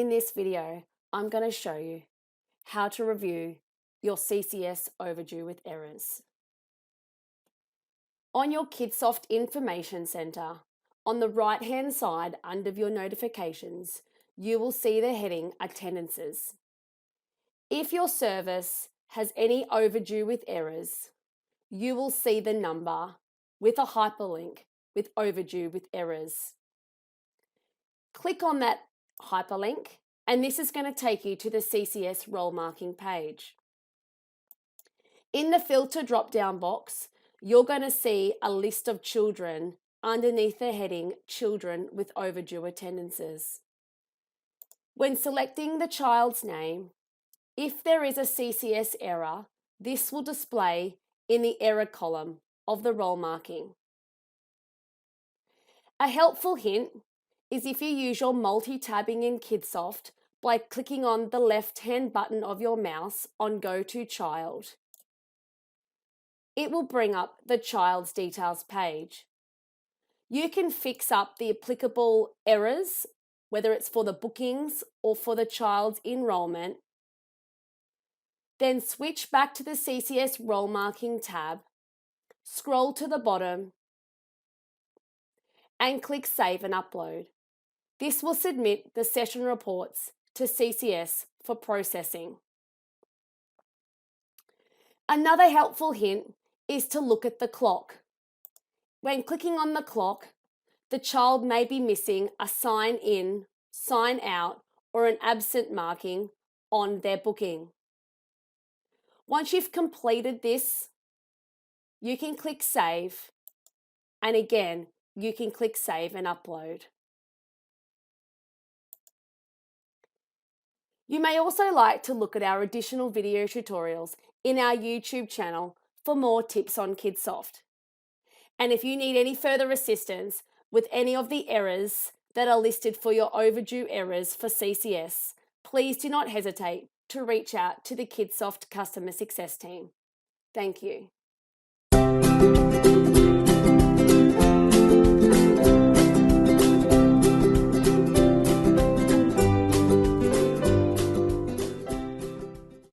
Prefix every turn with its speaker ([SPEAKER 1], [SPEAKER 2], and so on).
[SPEAKER 1] In this video, I'm going to show you how to review your CCS Overdue with errors. On your Kidsoft Information Centre, on the right-hand side under your notifications, you will see the heading Attendances. If your service has any overdue with errors, you will see the number with a hyperlink with overdue with errors. Click on that hyperlink and this is going to take you to the CCS Roll Marking page. In the filter drop-down box, you're going to see a list of children underneath the heading Children with Overdue Attendances. When selecting the child's name, if there is a CCS error, this will display in the error column of the roll marking. A helpful hint is if you use your multitabbing in Kidsoft by clicking on the left-hand button of your mouse on Go to Child. It will bring up the child's details page. You can fix up the applicable errors, whether it's for the bookings or for the child's enrolment. Then switch back to the CCS Roll Marking tab, scroll to the bottom and click Save and Upload. This will submit the session reports to CCS for processing. Another helpful hint is to look at the clock. When clicking on the clock, the child may be missing a sign in, sign out, or an absent marking on their booking. Once you've completed this, you can click Save, and again, you can click Save and Upload. You may also like to look at our additional video tutorials in our YouTube channel for more tips on Kidsoft. And if you need any further assistance with any of the errors that are listed for your overdue errors for CCS, please do not hesitate to reach out to the Kidsoft Customer Success team. Thank you.